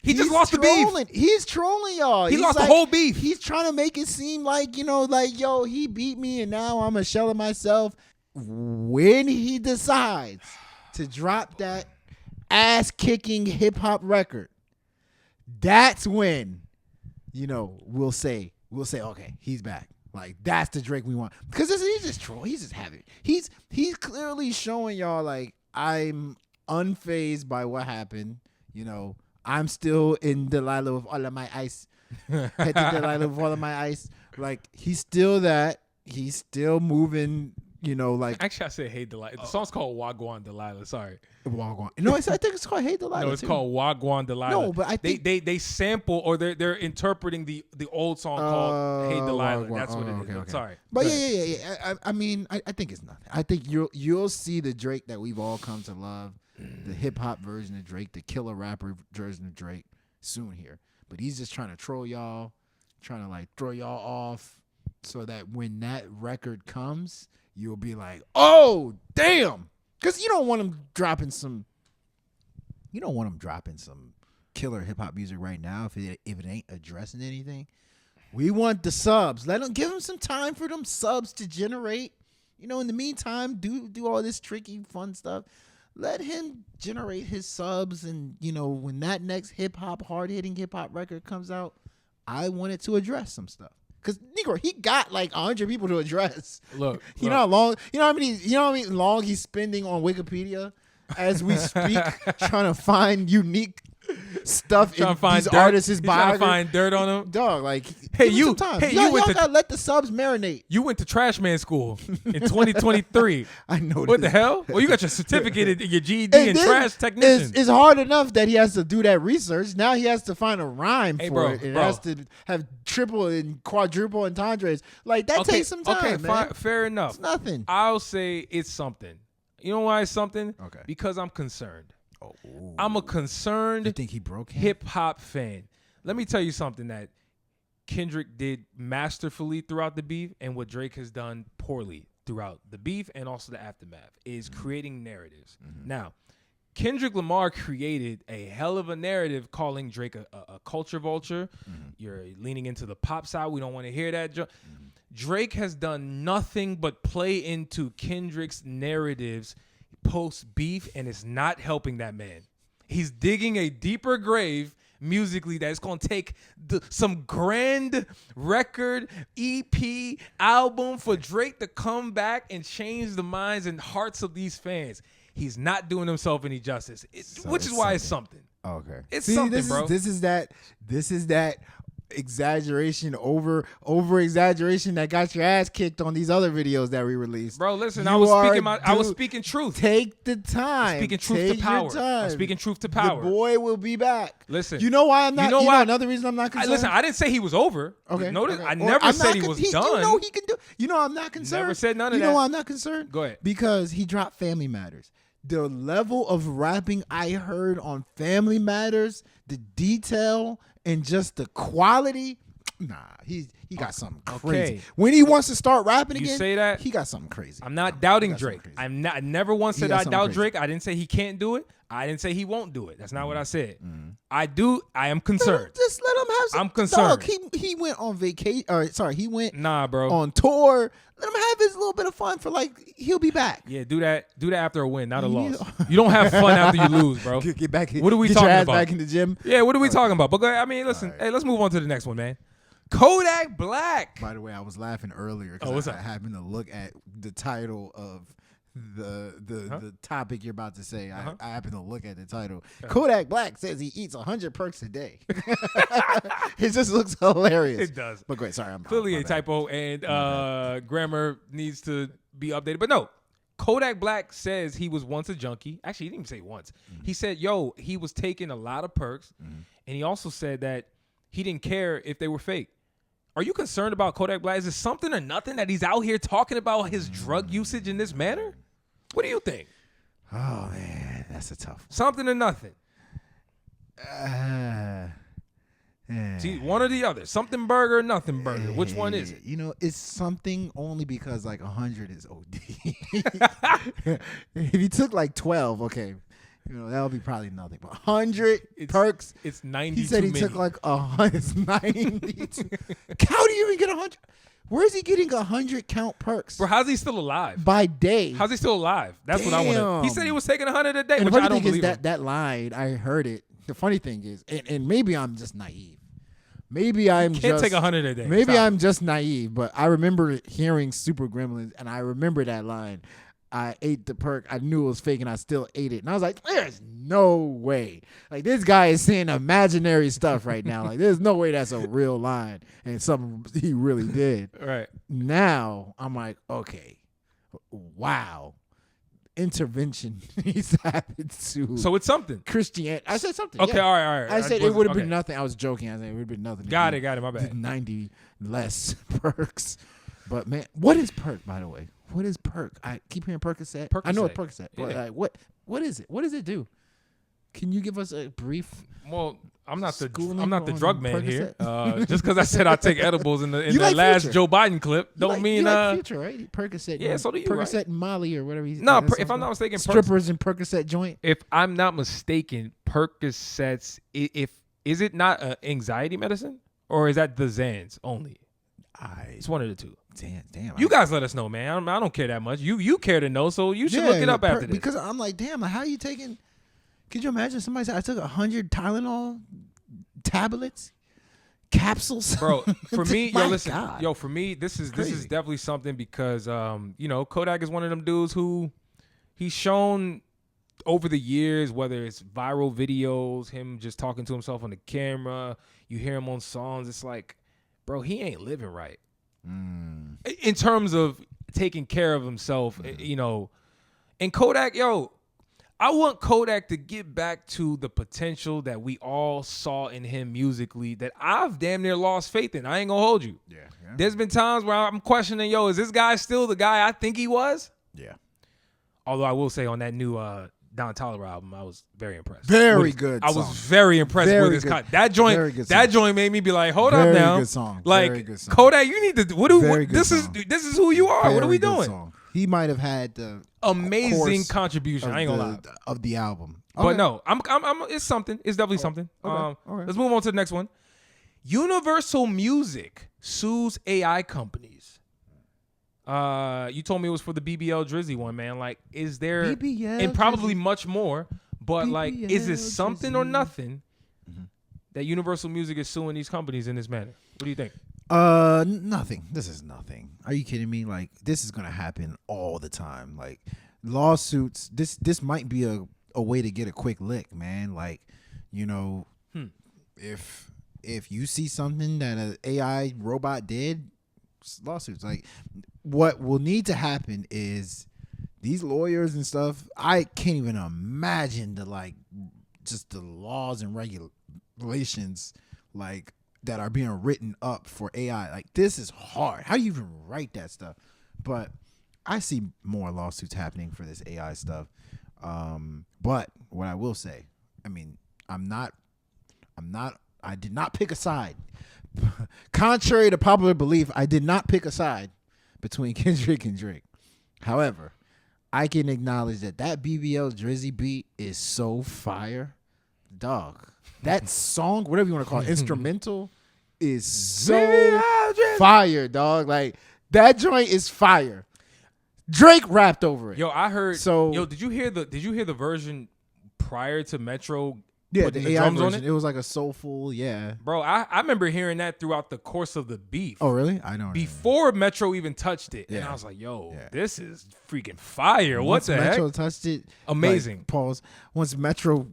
He just lost the beef. He's trolling y'all. He He's lost the whole beef. He's trying to make it seem like, you know, like, yo, he beat me and now I'm a shell of myself. When he decides to drop that ass-kicking hip-hop record, that's when, you know, we'll say, okay, he's back. Like, that's the Drake we want. Because he's just troll. He's just having. He's clearly showing y'all, like, I'm unfazed by what happened. You know, I'm still in Delilah with all of my ice. Head to Delilah with all of my ice. Like, he's still that. He's still moving You know, like Actually, I said Hey Delilah. The song's called Wagwan Delilah. Sorry. Wagwan. No, I think it's called Hey Delilah. No, it's too. called Wagwan Delilah. No, but I think they sample or they're interpreting the old song called Hey Delilah. Wagwan. That's what it is. Okay. Sorry. But Go ahead. yeah. I mean, I think it's nothing. I think you'll see the Drake that we've all come to love, the hip hop version of Drake, the killer rapper version of Drake, soon here. But he's just trying to troll y'all, trying to like throw y'all off, so that when that record comes, you'll be like, oh damn, because you don't want him dropping some killer hip hop music right now if it ain't addressing anything. We want the subs. Give him some time for them subs to generate. You know, in the meantime, do all this tricky fun stuff. Let him generate his subs, and you know, when that next hip hop, hard hitting hip hop record comes out, I want it to address some stuff. Cause Negro, he got like 100 people to address. Look, you know how long, you know how many long he's spending on Wikipedia as we speak, trying to find unique stuff in these artists' biography. Trying to find dirt on them. Dog, like, hey, give him some time. Y'all gotta let the subs marinate. You went to trash man school in 2023. I know. What the hell? Well, you got your certificate and your GED in trash technician. It's hard enough that he has to do that research. Now he has to find a rhyme for it. It has to have triple and quadruple entendres. Like, that takes some time, okay, man. fine, fair enough. It's nothing. I'll say it's something. You know why it's something? Okay. Because I'm concerned. Oh. I'm a concerned You think he broke him? hip hop fan. Let me tell you something that Kendrick did masterfully throughout the beef, and what Drake has done poorly throughout the beef and also the aftermath is creating narratives. Now, Kendrick Lamar created a hell of a narrative calling Drake a culture vulture. You're leaning into the pop side. We don't want to hear that. Drake has done nothing but play into Kendrick's narratives post-beef, and it's not helping that man. He's digging a deeper grave musically that's going to take some grand record, EP, album for Drake to come back and change the minds and hearts of these fans. He's not doing himself any justice, which is why it's something. Okay. It's something, bro. This is that exaggeration over exaggeration that got your ass kicked on these other videos that we released. Bro, listen, I was speaking truth. Take the time. Speaking truth to power. I'm speaking truth to power. The boy will be back. Listen. You know why I'm not? You know why? Another reason I'm not concerned. Listen, I didn't say he was over. Okay. Notice, okay. I never said he was done. You know he can do. You know I'm not concerned. Never said none of that. You know why I'm not concerned? Go ahead. Because he dropped Family Matters. The level of rapping I heard on Family Matters, the detail and just the quality. Nah, he got something crazy. Okay. When he wants to start rapping again, You say that? he got something crazy. I'm not doubting He got something Drake. crazy. I never once He said got I something doubt crazy. Drake. I didn't say he can't do it. I didn't say he won't do it. That's not what I said. I am concerned. Just let him have some. I'm concerned. Dog, he went on vacation. He went Nah, bro. on tour. Let him have his little bit of fun for he'll be back. Yeah, do that after a win, not a loss. You don't have fun after you lose, bro. Get back. What are we get talking your ass about? back in the gym. Yeah, what are we talking about? But go ahead. I mean, listen. right. Hey, let's move on to the next one, man. Kodak Black. By the way, I was laughing earlier Oh, what's because I up? happened to look at the title of the topic you're about to say. I happened to look at the title. Kodak Black says he eats 100 perks a day. It just looks hilarious. It does. But great, sorry, I'm Clearly my a bad. typo, and grammar needs to be updated. But no, Kodak Black says he was once a junkie. Actually, he didn't even say once. He said, he was taking a lot of perks, and he also said that he didn't care if they were fake. Are you concerned about Kodak Black? Is it something or nothing that he's out here talking about his drug usage in this manner? What do you think? Oh man, that's a tough Something or nothing? one. See, one or the other. Something burger or nothing burger. Which one is it? You know, it's something only because like 100 is OD. If you took like 12, okay, you know that would be probably nothing. But 100 perks. It's 90. He said he took like 100. It's 92. How do you even get 100? Where is he getting 100 count perks? Bro, how's he still alive? By day. How's he still alive? That's what I want to. He said he was taking 100 a day, And the which I funny don't thing is believe him. that line, I heard it. The funny thing is, and maybe I'm just naive. Maybe I'm Can't just take 100 a day. Maybe Stop. I'm just naive, but I remember hearing Super Gremlins, and I remember that line. I ate the perk. I knew it was fake, and I still ate it. And I was like, "There's no way! Like this guy is saying imaginary stuff right now. Like there's no way that's a real line, and something he really did." Right. Now I'm like, okay, wow, intervention needs to happen to So it's something. Christianity. I said something. Okay, yeah. all right. I said it would have been okay. nothing. I was joking. I said it would have been nothing. Got it. My bad. 90 less perks. But man, what is perk, by the way? What is perk? I keep hearing Percocet. I know it's Percocet, but Yeah. like, what is it? What does it do? Can you give us a brief? Well, I'm not the schooling drug on man here. Percocet? Just because I said I take edibles in the like last Future. Joe Biden clip, don't you mean like Future, right? Percocet. yeah, so do you, Percocet right? and Molly or whatever. No, that if song I'm not called? mistaken, strippers and Percocet joint. if I'm not mistaken, Percocets. Is it not an anxiety medicine or is that the Xans only? It's one of the two. Damn. You guys let us know, man. I don't care that much. You care to know, so you should look it up after this. Because I'm like, damn, how are you taking? Could you imagine somebody said I took 100 Tylenol tablets, capsules, Bro, for me, My listen, God. for me, this is Crazy. definitely something because Kodak is one of them dudes who he's shown over the years, whether it's viral videos, him just talking to himself on the camera, you hear him on songs, it's like, bro, he ain't living right. In terms of taking care of himself, and Kodak, I want Kodak to get back to the potential that we all saw in him musically that I've damn near lost faith in. I ain't gonna hold you. Yeah. There's been times where I'm questioning, is this guy still the guy I think he was? Yeah. Although I will say on that new Don Toliver album, I was very impressed. Very good I was song. very impressed Very with his good. cut. That joint, Very good that song. joint made me be like, hold up Very now. good song. Like Very good song. Kodak, you need to. Very good This song. is who you are. What are we Very good doing? song. He might have had the Amazing course contribution. I ain't gonna lie. of the album. But Okay. no, I'm. It's something. It's definitely something. Okay. Let's move on to the next one. Universal Music sues AI companies. You told me it was for the BBL Drizzy one, man. Like, is there BBL and probably Drizzy. much more? But like, is it BBL something or Drizzy. nothing that Universal Music is suing these companies in this manner? What do you think? Nothing. This is nothing. Are you kidding me? Like, this is gonna happen all the time. Like, lawsuits. This might be a way to get a quick lick, man. Like, if you see something that an AI robot did, lawsuits. Like, what will need to happen is these lawyers and stuff. I can't even imagine just the laws and regulations like that are being written up for AI. Like, this is hard. How do you even write that stuff? But I see more lawsuits happening for this AI stuff. But what I will say, I mean, I did not pick a side. Contrary to popular belief, I did not pick a side between Kendrick and Drake. However, I can acknowledge that BBL Drizzy beat is so fire. Dog. That song, whatever you want to call it, instrumental, is so fire, dog. Like, that joint is fire. Drake rapped over it. Yo, I heard. So- Yo, did you hear the version prior to Metro? Yeah, putting the the AI drums version. on it. It was like a soulful, yeah. Bro, I remember hearing that throughout the course of the beef. Oh, really? I don't know. Before Metro even touched it. And Yeah. I was like, yo, Yeah. this is freaking fire. What Once the Metro heck? touched it, Amazing. Like, pause. Once Metro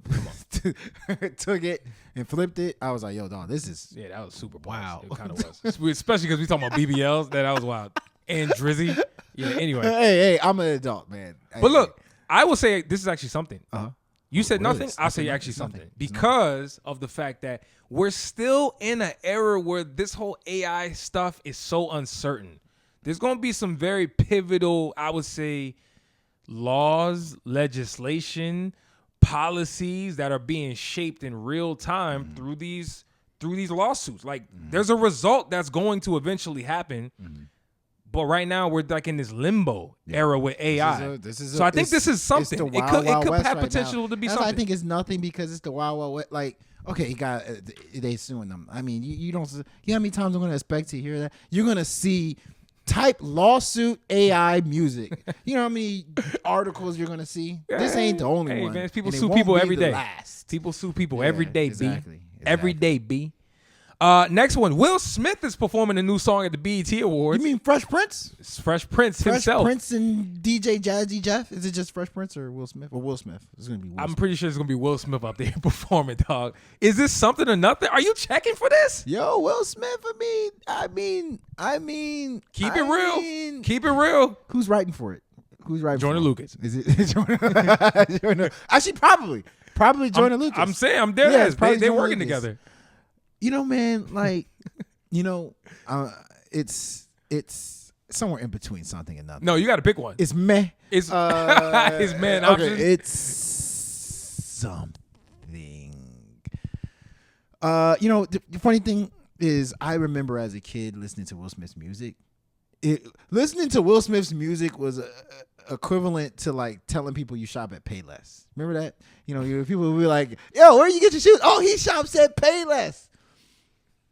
took it and flipped it, I was like, "Yo, dog, this is Yeah, that was super Wow. It kind of was. Especially because we talking about BBLs. That was wild. And Drizzy. Yeah, anyway. hey, I'm an adult, man." But look, I will say this is actually something. Uh-huh. You said Really? nothing. It's I'll say nothing. actually It's something. nothing. It's Because of the fact that we're still in an era where this whole AI stuff is so uncertain. There's going to be some very pivotal, I would say, laws, legislation, policies that are being shaped in real time through these lawsuits. Like, there's a result that's going to eventually happen. But right now we're like in this limbo era with AI. So I think this is something. It could have potential to be something. I think it's nothing because it's the Wild Wild West. Like, okay, he got they suing them. I mean, you don't. You know how many times I'm going to expect to hear that? You're going to see type lawsuit AI music. You know how many articles you're going to see? This ain't the only one. Man, people and it sue won't people be every the day. last. People sue people Yeah, every day, exactly, B. Every day, B. Next one. Will Smith is performing a new song at the BET Awards. You mean Fresh Prince? It's Fresh Prince Fresh himself. Prince and DJ Jazzy Jeff? Is it just Fresh Prince or Will Smith? Or Will Smith? It's going to be Will I'm Smith. pretty sure it's gonna be Will Smith up there performing, dog. Is this something or nothing? Are you checking for this? Yo, Will Smith, I mean, Keep it real. Keep it real. who's writing for it? Who's right? Jordan before? Lucas. Is it Jordan? Actually, probably Jordan Lucas. I'm saying I'm there. Yeah, it's probably They're Jordan working Lucas. together. You know, man, like, it's somewhere in between something and nothing. No, you got to pick one. It's meh. It's man option. Okay, it's something. The funny thing is, I remember as a kid listening to Will Smith's music. Listening to Will Smith's music was equivalent to like telling people you shop at Payless. Remember that? People would be like, "Yo, where you get your shoes?" "Oh, he shops at Payless."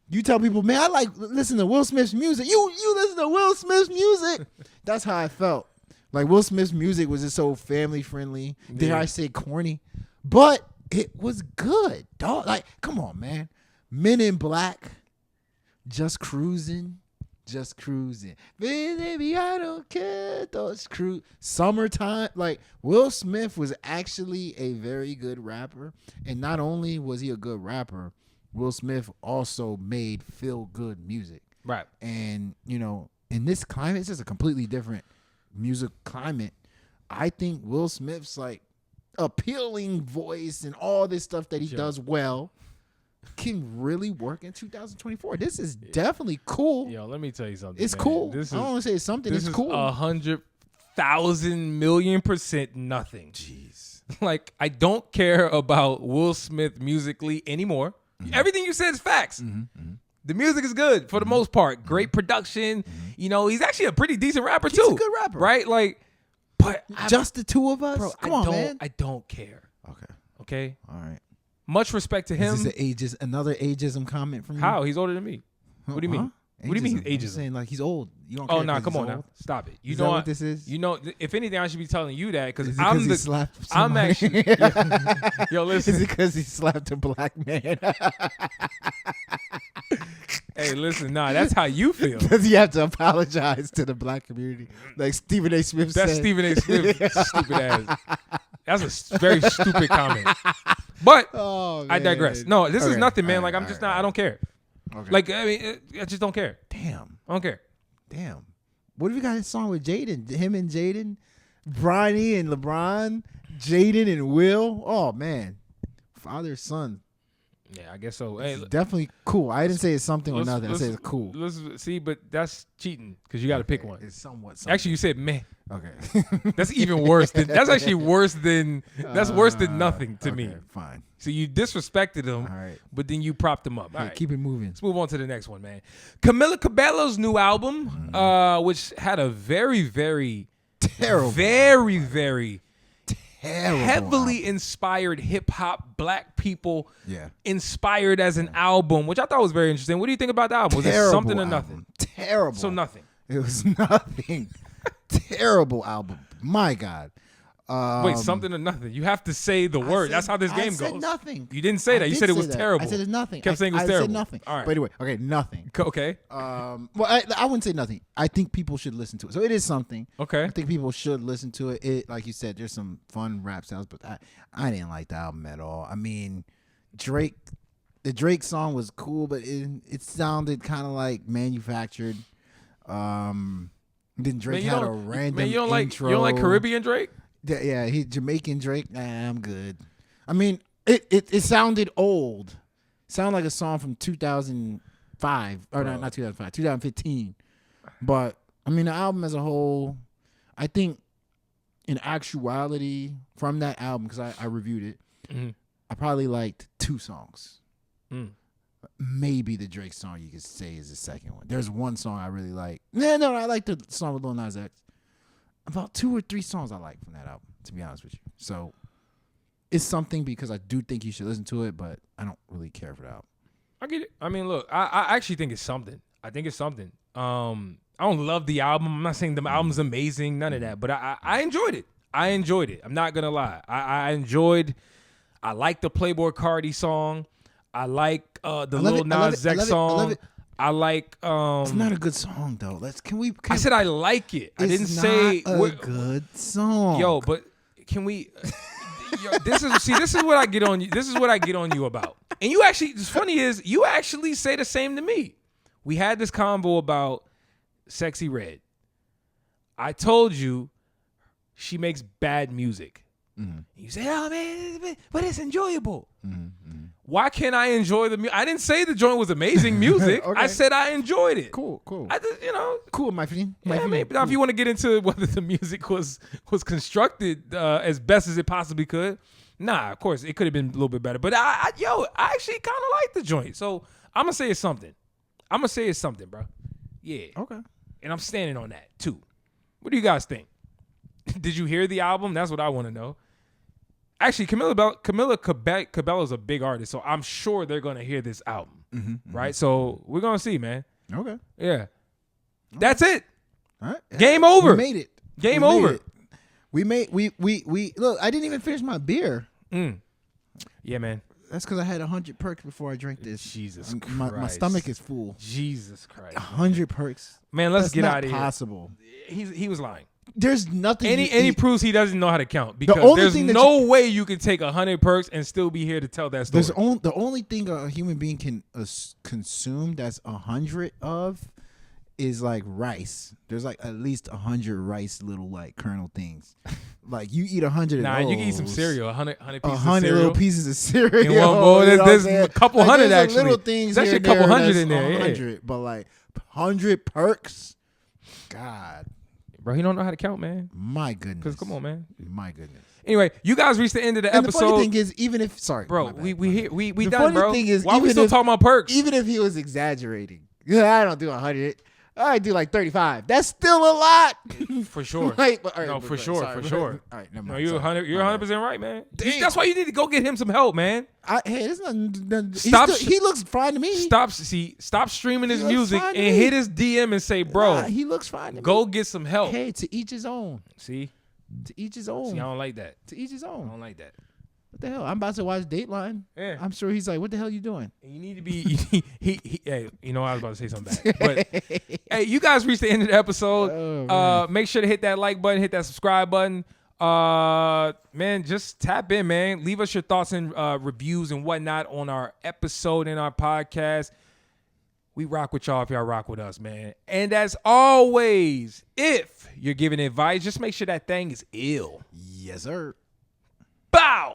You tell people, "Man, I like listen to Will Smith's music." You listen to Will Smith's music. That's how I felt. Like Will Smith's music was just so family friendly. Dare I say corny? But it was good, dog. Like, come on, man. Men in Black, Just Cruising. Baby, I don't care. Those Summertime. Like, Will Smith was actually a very good rapper. And not only was he a good rapper, Will Smith also made feel-good music. Right. And, in this climate, it's just a completely different music climate. I think Will Smith's, like, appealing voice and all this stuff that he does well can really work in 2024. This is definitely cool. Yo, let me tell you something. It's man. cool. This I don't want to say it's something. It's cool. 100,000,000,000% nothing. Jeez. Like, I don't care about Will Smith musically anymore. Mm-hmm. Everything you said is facts. Mm-hmm. The music is good for the most part. Great production. Mm-hmm. He's actually a pretty decent rapper too. He's a good rapper, right? Like, but just the two of us. Bro, Come on, man. I don't care. Okay. All right. Much respect to him. Is this another ageism comment from you? How? He's older than me. What do you mean? What do you mean he's ageism? I'm saying like he's old. You don't. Oh, care nah, 'cause come he's on old? now. Stop it. You Is know that what this is? If anything, I should be telling you that because Is it I'm he the. slapped I'm somebody? actually. Yo, listen. Is it because he slapped a black man? Hey, listen. Nah, that's how you feel. Does he have to apologize to the black community, like Stephen A. Smith said? That's Stephen A. Smith. Stupid ass. That's a very stupid comment. But I digress. No, this is nothing, man. Like I'm just not. I don't care. Okay. Like I mean, I just don't care. Damn. I don't care. Damn. What if we got a song with Jaden? Him and Jaden, Bronny and LeBron, Jaden and Will. Oh man, father son. Yeah, I guess so. Hey, Definitely cool. I didn't say it's something or nothing. I said it's cool. Let's see, but that's cheating because you got to pick one. It's somewhat something. Actually, you said meh. Okay. That's even worse. That's actually worse than. That's worse than nothing to me. Fine. So you disrespected him, All right. but then you propped him up. All right. Keep it moving. Let's move on to the next one, man. Camila Cabello's new album, which had a very, very Terrible. very, very Terrible heavily album. inspired hip hop, black people Yeah. inspired as an album, which I thought was very interesting. What do you think about the album? Was it Terrible something or album. nothing? Terrible. So nothing. It was nothing. Terrible album. My God. Wait, something or nothing. You have to say the word. That's how this game goes. I said nothing. You didn't say that. You did said it say was that. terrible. I said it's nothing. Kept saying it was I terrible. said nothing. All right. But anyway, okay, nothing. Okay. Well, I wouldn't say nothing. I think people should listen to it. So it is something. Okay. I think people should listen to it. It, like you said, there's some fun rap sounds, but I didn't like the album at all. I mean, the Drake song was cool, but it sounded kind of like manufactured. Then Drake had a random you don't intro. You don't like Caribbean Drake? Yeah, he Jamaican Drake. Nah, I'm good. I mean, it sounded old. Sounded like a song from 2005 or not 2005, 2015. But I mean, the album as a whole, I think, in actuality, from that album because I reviewed it, I probably liked 2 songs. Maybe the Drake song you could say is the second one. There's one song I really like. No, I like the song with Lil Nas X. About 2 or 3 songs I like from that album, to be honest with you. So it's something because I do think you should listen to it, but I don't really care for the album. I get it. I mean, look, I actually think it's something. I think it's something. I don't love the album. I'm not saying the album's amazing, none of that, but I enjoyed it. I enjoyed it. I'm not gonna lie. I like the Playboy Cardi song. I like the Lil Nas X song. I like. It's not a good song though. I said I like it. I didn't say a good song. Yo, but can we? This is what I get on you. This is what I get on you about. And you actually, what's funny is you actually say the same to me. We had this convo about Sexyy Red. I told you she makes bad music. You say, oh man, but it's enjoyable. Why can't I enjoy the music? I didn't say the joint was amazing music. Okay. I said I enjoyed it. Cool. I just, Cool, my friend. yeah, I mean, now if you want to get into whether the music was constructed as best as it possibly could, nah, of course it could have been a little bit better. But I actually kind of like the joint. So I'm gonna say it's something. Bro. Yeah. Okay. And I'm standing on that too. What do you guys think? Did you hear the album? That's what I want to know. Actually, Camila Cabello is a big artist, so I'm sure they're gonna hear this album, right? So we're gonna see, man. Okay. Yeah, that's it. All right. Game over. We made it. Game We made over. it. We look. I didn't even finish my beer. Yeah, man. That's because I had 100 perks before I drank this. Jesus My Christ. stomach is full. Jesus Christ. 100 perks. Man, let's That's get not out of here. possible. He was lying. There's nothing. Any proves he doesn't know how to count because only there's thing that no way you can take 100 perks and still be here to tell that story. the only thing a human being can consume that's 100 of is like rice. There's like at least 100 rice little like kernel things. Like you eat 100 Nah, of those. you can eat some cereal. 100 pieces of 100 cereal. little pieces of cereal. In one bowl. You know what I'm There's saying? a couple Like, hundred there's actually. little things There's here actually a couple and there hundred that's in there. Yeah. 100, but like 100 perks. God, Bro, he don't know how to count, man. my goodness. Because come on, man. My goodness. Anyway, you guys reached the end of the And episode. the funny thing is, even if bro, we the done, funny bro. thing is, Why we even still if- talking about perks? even if he was exaggerating, I don't do 100. I do like 35. That's still a lot. For sure. Like, all right, No, for sure, sorry, for sure. All right, never No, mind. you're Sorry. 100. You're My bad. 100% right, man. Damn. That's why you need to go get him some help, man. Hey, this nothing. Stop He looks fine to me. Stop streaming his He looks music fine and to me. hit his DM and say, bro, Nah, he looks fine to go me. get some help. Hey, to each his own. See, To each his own. I don't like that. To each his I own. don't like that. What the hell? I'm about to watch Dateline. Yeah. I'm sure he's like, what the hell you doing? You need to be. Hey, you know I was about to say something bad, but hey, you guys reached the end of the episode. Oh, Make sure to hit that like button, hit that subscribe button. Man, just tap in, man. Leave us your thoughts and reviews and whatnot on our episode and our podcast. We rock with y'all if y'all rock with us, man. And as always, if you're giving advice, just make sure that thing is ill. Yes, sir. Bow.